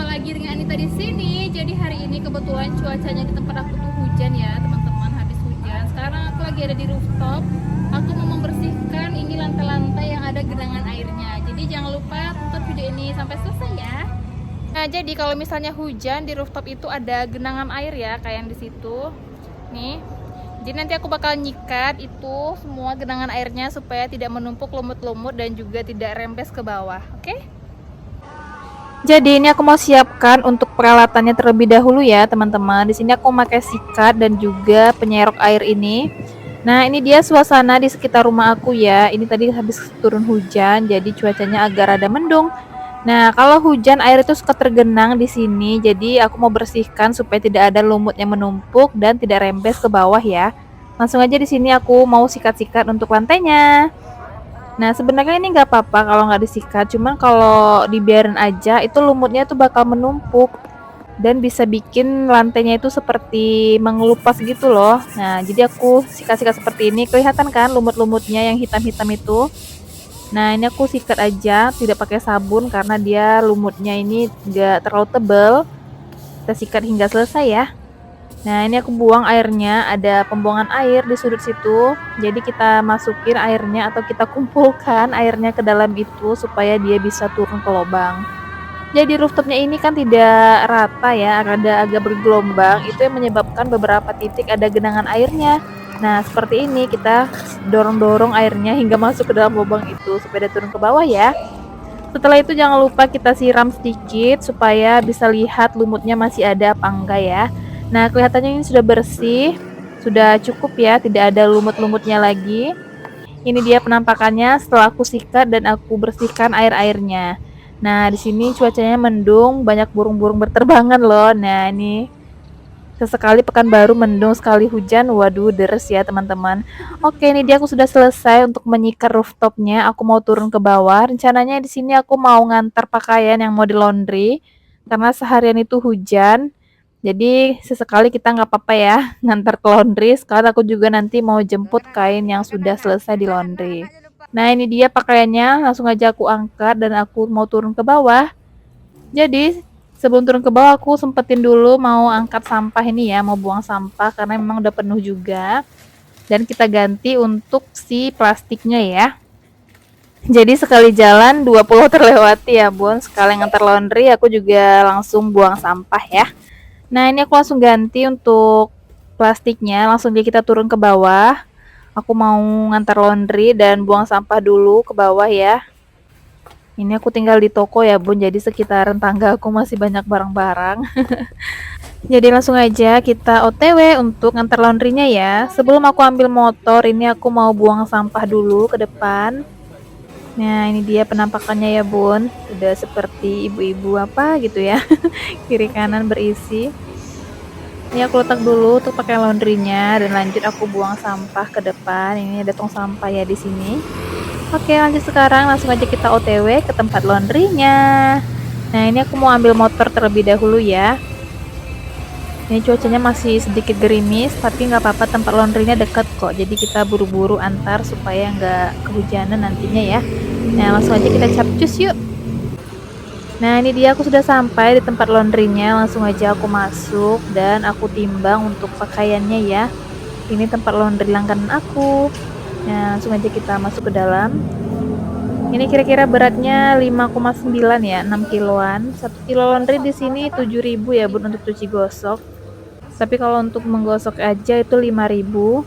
jumpa lagi dengan Anita di sini. Jadi hari ini kebetulan cuacanya di tempat aku tuh hujan ya, teman-teman. Habis hujan. Sekarang aku lagi ada di rooftop. Aku mau membersihkan ini lantai-lantai yang ada genangan airnya. Jadi jangan lupa tonton video ini sampai selesai ya. Nah, jadi kalau misalnya hujan di rooftop itu ada genangan air ya, kayak yang di situ. Nih. Jadi nanti aku bakal nyikat itu semua genangan airnya supaya tidak menumpuk lumut-lumut dan juga tidak rembes ke bawah. Oke? Jadi ini aku mau siapkan untuk peralatannya terlebih dahulu ya, teman-teman. Di sini aku pakai sikat dan juga penyerok air ini. Nah, ini dia suasana di sekitar rumah aku ya. Ini tadi habis turun hujan, jadi cuacanya agak rada mendung. Nah, kalau hujan air itu suka tergenang di sini. Jadi aku mau bersihkan supaya tidak ada lumut yang menumpuk dan tidak rembes ke bawah ya. Langsung aja di sini aku mau sikat-sikat untuk lantainya. Nah, sebenarnya ini nggak apa-apa kalau nggak disikat, cuman kalau dibiarin aja itu lumutnya tuh bakal menumpuk dan bisa bikin lantainya itu seperti mengelupas gitu loh. Nah, jadi aku sikat-sikat seperti ini, kelihatan kan lumut-lumutnya yang hitam-hitam itu. Nah, ini aku sikat aja, tidak pakai sabun karena dia lumutnya ini nggak terlalu tebal. Kita sikat hingga selesai ya. Nah, ini aku buang airnya, ada pembuangan air di sudut situ. Jadi kita masukin airnya atau kita kumpulkan airnya ke dalam itu supaya dia bisa turun ke lubang. Jadi rooftopnya ini kan tidak rata ya, ada agak bergelombang. Itu yang menyebabkan beberapa titik ada genangan airnya. Nah, seperti ini kita dorong-dorong airnya hingga masuk ke dalam lubang itu supaya dia turun ke bawah ya. Setelah itu jangan lupa kita siram sedikit supaya bisa lihat lumutnya masih ada apa enggak ya. Nah, kelihatannya ini sudah bersih, sudah cukup ya, tidak ada lumut-lumutnya lagi. Ini dia penampakannya setelah aku sikat dan aku bersihkan air-airnya. Nah, di sini cuacanya mendung, banyak burung-burung berterbangan loh. Nah, ini sesekali pekan baru mendung, sekali hujan. Waduh, deres ya teman-teman. Oke, ini dia aku sudah selesai untuk menyikat rooftopnya. Aku mau turun ke bawah. Rencananya di sini aku mau ngantar pakaian yang mau di laundry karena seharian itu hujan. Jadi sesekali kita nggak apa-apa ya ngantar ke laundry. Sekarang aku juga nanti mau jemput kain yang sudah selesai di laundry. Nah, ini dia pakaiannya. Langsung aja aku angkat dan aku mau turun ke bawah. Jadi sebelum turun ke bawah aku sempetin dulu mau angkat sampah ini ya, mau buang sampah karena memang udah penuh juga. Dan kita ganti untuk si plastiknya ya. Jadi sekali jalan 20 terlewati ya bun. Sekali ngantar laundry aku juga langsung buang sampah ya. Nah, ini aku langsung ganti untuk plastiknya, langsung aja kita turun ke bawah. Aku mau ngantar laundry dan buang sampah dulu ke bawah ya. Ini aku tinggal di toko ya bun, jadi sekitaran tangga aku masih banyak barang-barang. Jadi langsung aja kita OTW untuk ngantar laundrynya ya. Sebelum aku ambil motor, ini aku mau buang sampah dulu ke depan. Nah, ini dia penampakannya ya bun, udah seperti ibu-ibu apa gitu ya. Kiri kanan berisi. Ini aku letak dulu untuk pakai laundrynya dan lanjut aku buang sampah ke depan. Ini ada tong sampah ya di sini. Oke, lanjut sekarang langsung aja kita OTW ke tempat laundrynya. Nah, ini aku mau ambil motor terlebih dahulu ya. Ini cuacanya masih sedikit gerimis, tapi nggak apa-apa, tempat laundrynya dekat kok. Jadi kita buru-buru antar supaya nggak kehujanan nantinya ya. Nah, langsung aja kita capcus yuk. Nah, ini dia aku sudah sampai di tempat laundrynya. Langsung aja aku masuk dan aku timbang untuk pakaiannya ya. Ini tempat laundry langganan aku. Nah, langsung aja kita masuk ke dalam. Ini kira-kira beratnya 5,9 ya, 6 kiloan. 1 kilo laundry di sini 7.000 ya bun untuk cuci gosok. Tapi kalau untuk menggosok aja itu 5.000.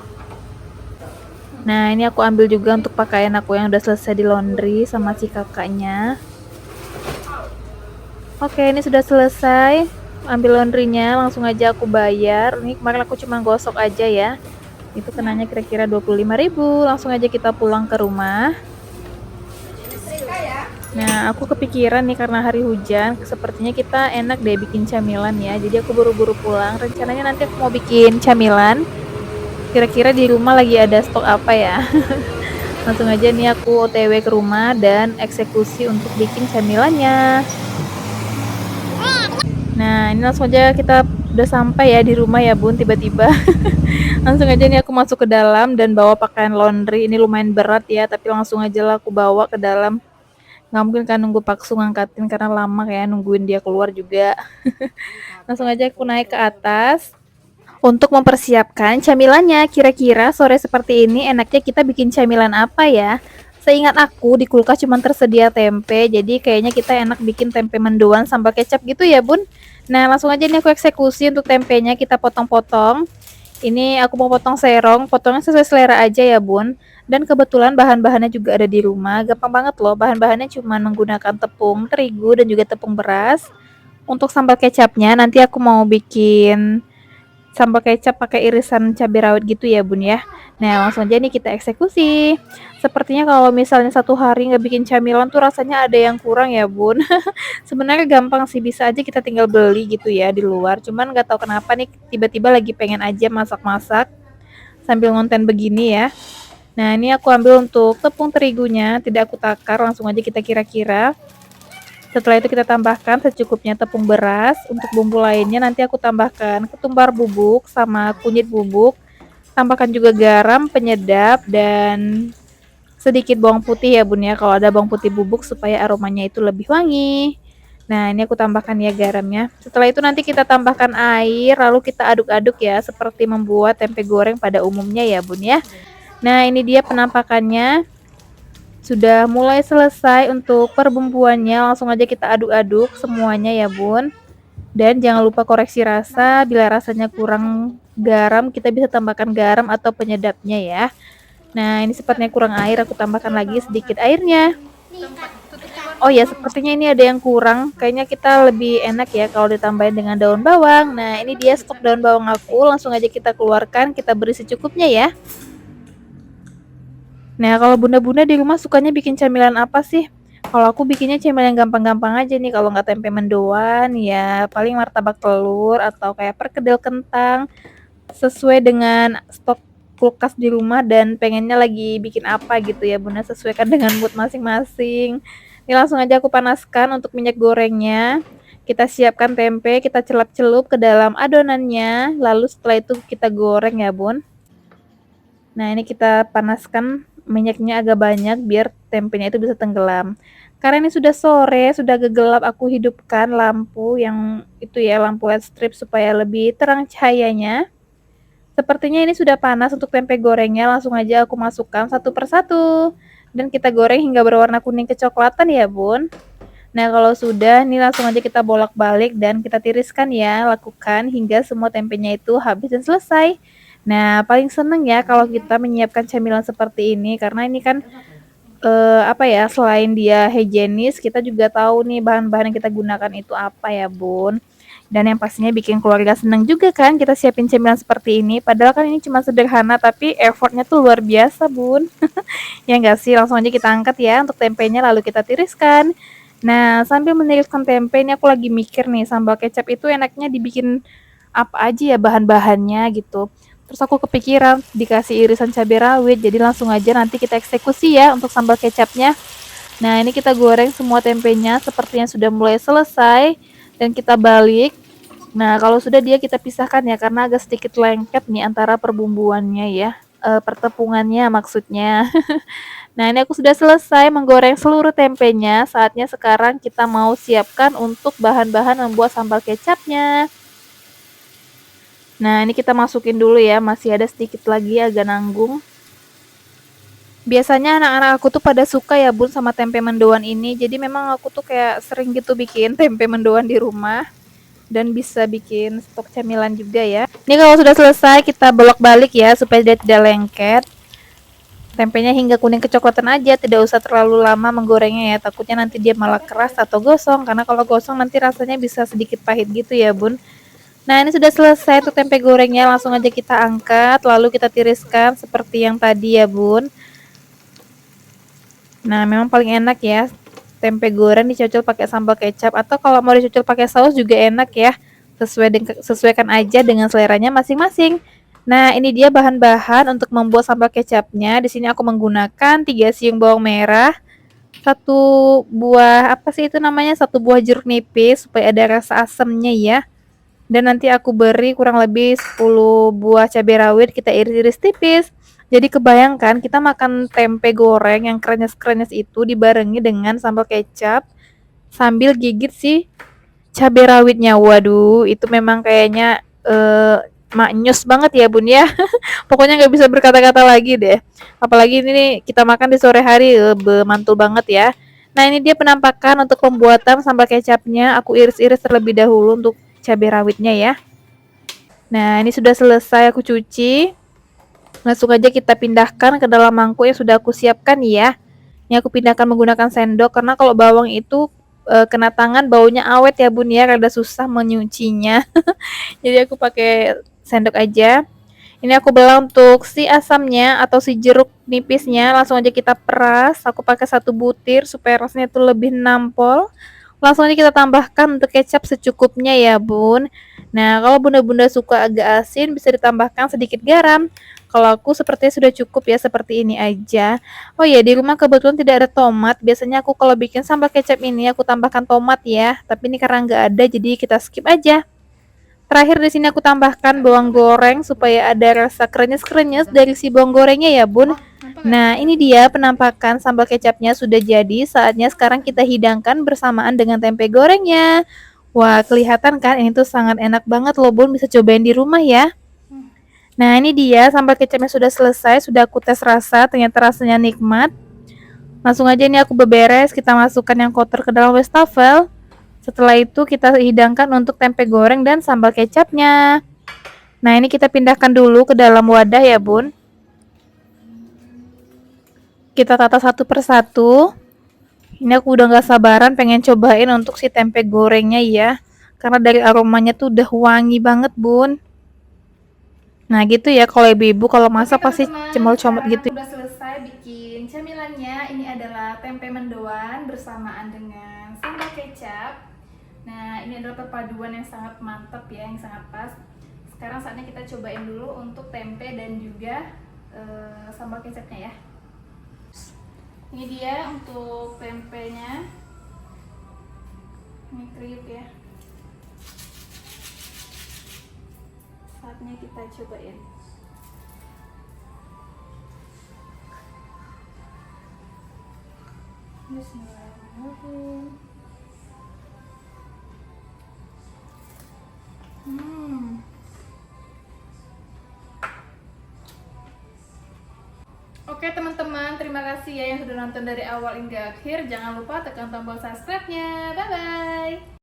Nah, ini aku ambil juga untuk pakaian aku yang udah selesai di laundry sama si kakaknya. Oke, ini sudah selesai ambil laundrynya, langsung aja aku bayar. Ini kemarin aku cuma gosok aja ya. Itu kenanya kira-kira 25.000. Langsung aja kita pulang ke rumah. Nah, aku kepikiran nih karena hari hujan, sepertinya kita enak deh bikin camilan ya. Jadi aku buru-buru pulang. Rencananya nanti aku mau bikin camilan. Kira-kira di rumah lagi ada stok apa ya? Langsung aja nih aku OTW ke rumah dan eksekusi untuk bikin camilannya. Nah, ini langsung aja kita udah sampai ya di rumah ya bun, tiba-tiba. Langsung aja nih aku masuk ke dalam dan bawa pakaian laundry. Ini lumayan berat ya, tapi langsung aja lah aku bawa ke dalam. Nggak mungkin kan nunggu Paksu ngangkatin karena lama kayak nungguin dia keluar juga. Langsung aja aku naik ke atas untuk mempersiapkan camilannya. Kira-kira sore seperti ini enaknya kita bikin camilan apa ya? Seingat aku di kulkas cuma tersedia tempe, jadi kayaknya kita enak bikin tempe mendoan sambal kecap gitu ya bun. Nah langsung aja nih aku eksekusi untuk tempenya, kita potong-potong. Ini aku mau potong serong, potongnya sesuai selera aja ya bun. Dan kebetulan bahan-bahannya juga ada di rumah, gampang banget loh. Bahan-bahannya cuma menggunakan tepung terigu dan juga tepung beras. Untuk sambal kecapnya nanti aku mau bikin sambal kecap pakai irisan cabai rawit gitu ya bun ya. Nah langsung aja nih kita eksekusi. Sepertinya kalau misalnya satu hari nggak bikin camilan tuh rasanya ada yang kurang ya bun. Sebenarnya gampang sih, bisa aja kita tinggal beli gitu ya di luar, cuman nggak tahu kenapa nih tiba-tiba lagi pengen aja masak-masak sambil ngonten begini ya. Nah ini aku ambil untuk tepung terigunya, tidak aku takar, langsung aja kita kira-kira. Setelah itu kita tambahkan secukupnya tepung beras. Untuk bumbu lainnya nanti aku tambahkan ketumbar bubuk sama kunyit bubuk. Tambahkan juga garam, penyedap, dan sedikit bawang putih ya bun ya. Kalau ada bawang putih bubuk supaya aromanya itu lebih wangi. Nah ini aku tambahkan ya garamnya. Setelah itu nanti kita tambahkan air. Lalu kita aduk-aduk ya. Seperti membuat tempe goreng pada umumnya ya bun ya. Nah ini dia penampakannya. Sudah mulai selesai untuk perbumbuannya, langsung aja kita aduk-aduk semuanya ya bun. Dan jangan lupa koreksi rasa, bila rasanya kurang garam kita bisa tambahkan garam atau penyedapnya ya. Nah ini sepertinya kurang air, aku tambahkan lagi sedikit airnya. Oh ya, sepertinya ini ada yang kurang, kayaknya kita lebih enak ya kalau ditambahin dengan daun bawang. Nah ini dia stok daun bawang aku, langsung aja kita keluarkan, kita beri secukupnya ya. Nah, kalau bunda-bunda di rumah sukanya bikin camilan apa sih? Kalau aku bikinnya camilan gampang-gampang aja nih, kalau nggak tempe mendoan, ya paling martabak telur atau kayak perkedel kentang, sesuai dengan stok kulkas di rumah dan pengennya lagi bikin apa gitu ya bunda, sesuaikan dengan mood masing-masing. Ini langsung aja aku panaskan untuk minyak gorengnya. Kita siapkan tempe, kita celup-celup ke dalam adonannya, lalu setelah itu kita goreng ya bun. Nah ini kita panaskan minyaknya agak banyak biar tempenya itu bisa tenggelam. Karena ini sudah sore, sudah agak gelap, aku hidupkan lampu yang itu ya, lampu LED strip supaya lebih terang cahayanya. Sepertinya ini sudah panas untuk tempe gorengnya, langsung aja aku masukkan satu persatu. Dan kita goreng hingga berwarna kuning kecoklatan ya bun. Nah kalau sudah, ini langsung aja kita bolak-balik dan kita tiriskan ya, lakukan hingga semua tempenya itu habis dan selesai. Nah paling seneng ya kalau kita menyiapkan camilan seperti ini, karena ini kan apa ya, selain dia higienis, kita juga tahu nih bahan-bahan yang kita gunakan itu apa ya bun. Dan yang pastinya bikin keluarga seneng juga kan kita siapin camilan seperti ini, padahal kan ini cuma sederhana tapi effortnya tuh luar biasa bun. Ya enggak sih, langsung aja kita angkat ya untuk tempenya lalu kita tiriskan. Nah sambil meniriskan tempe ini aku lagi mikir nih, sambal kecap itu enaknya dibikin apa aja ya bahan-bahannya gitu. Terus aku kepikiran dikasih irisan cabai rawit, jadi langsung aja nanti kita eksekusi ya untuk sambal kecapnya. Nah ini kita goreng semua tempenya sepertinya sudah mulai selesai dan kita balik. Nah kalau sudah dia kita pisahkan ya, karena agak sedikit lengket nih antara perbumbuannya ya, pertepungannya maksudnya. Nah ini aku sudah selesai menggoreng seluruh tempenya, saatnya sekarang kita mau siapkan untuk bahan-bahan membuat sambal kecapnya. Nah ini kita masukin dulu ya, masih ada sedikit lagi agak nanggung. Biasanya anak-anak aku tuh pada suka ya bun sama tempe mendoan ini, jadi memang aku tuh kayak sering gitu bikin tempe mendoan di rumah. Dan bisa bikin stok camilan juga ya. Ini kalau sudah selesai kita bolak-balik ya supaya dia tidak lengket. Tempenya hingga kuning kecoklatan aja, tidak usah terlalu lama menggorengnya ya, takutnya nanti dia malah keras atau gosong, karena kalau gosong nanti rasanya bisa sedikit pahit gitu ya bun. Nah ini sudah selesai tuh tempe gorengnya, langsung aja kita angkat lalu kita tiriskan seperti yang tadi ya bun. Nah memang paling enak ya tempe goreng dicocol pakai sambal kecap, atau kalau mau dicocol pakai saus juga enak ya, sesuaikan aja dengan seleranya masing-masing. Nah ini dia bahan-bahan untuk membuat sambal kecapnya. Di sini aku menggunakan 3 siung bawang merah, satu buah apa sih itu namanya, satu buah jeruk nipis supaya ada rasa asamnya ya. Dan nanti aku beri kurang lebih 10 buah cabai rawit, kita iris-iris tipis. Jadi kebayangkan kita makan tempe goreng yang krenyes-krenyes itu dibarengi dengan sambal kecap sambil gigit si cabai rawitnya. Waduh, itu memang kayaknya maknyus banget ya bun ya. Pokoknya nggak bisa berkata-kata lagi deh. Apalagi ini nih kita makan di sore hari, mantul banget ya. Nah ini dia penampakan untuk pembuatan sambal kecapnya. Aku iris-iris terlebih dahulu untuk cabai rawitnya ya. Nah ini sudah selesai aku cuci. Langsung aja kita pindahkan ke dalam mangkuk yang sudah aku siapkan ya. Ini aku pindahkan menggunakan sendok karena kalau bawang itu kena tangan baunya awet ya bun ya, rada susah menyucinya. Jadi aku pakai sendok aja. Ini aku belah untuk si asamnya atau si jeruk nipisnya, langsung aja kita peras. Aku pakai 1 butir supaya rasanya itu lebih nampol. Langsung aja kita tambahkan untuk kecap secukupnya ya bun. Nah kalau bunda-bunda suka agak asin bisa ditambahkan sedikit garam. Kalau aku sepertinya sudah cukup ya, seperti ini aja. Oh ya, di rumah kebetulan tidak ada tomat. Biasanya aku kalau bikin sambal kecap ini aku tambahkan tomat ya. Tapi ini karena nggak ada jadi kita skip aja. Terakhir di sini aku tambahkan bawang goreng supaya ada rasa krenyes-krenyes dari si bawang gorengnya ya bun. Nah ini dia penampakan sambal kecapnya sudah jadi. Saatnya sekarang kita hidangkan bersamaan dengan tempe gorengnya. Wah kelihatan kan ini tuh sangat enak banget loh bun, bisa cobain di rumah ya. Nah ini dia sambal kecapnya sudah selesai, sudah aku tes rasa, ternyata rasanya nikmat. Langsung aja ini aku beberes, kita masukkan yang kotor ke dalam wastafel. Setelah itu kita hidangkan untuk tempe goreng dan sambal kecapnya. Nah ini kita pindahkan dulu ke dalam wadah ya bun. Kita tata satu persatu. Ini aku udah gak sabaran pengen cobain untuk si tempe gorengnya ya. Karena dari aromanya tuh udah wangi banget bun. Nah gitu ya kalau ibu-ibu kalau masak pasti cemol-comot gitu. Udah selesai bikin camilannya. Ini adalah tempe mendoan bersamaan dengan sambal kecap. Nah ini adalah perpaduan yang sangat mantap ya, yang sangat pas. Sekarang saatnya kita cobain dulu untuk tempe dan juga sambal kecapnya ya. Ini dia untuk tempenya. Ini kriuk ya. Saatnya kita cobain. Bismillahirrahmanirrahim. Oke teman-teman, terima kasih ya yang sudah nonton dari awal hingga akhir. Jangan lupa tekan tombol subscribe-nya. Bye-bye.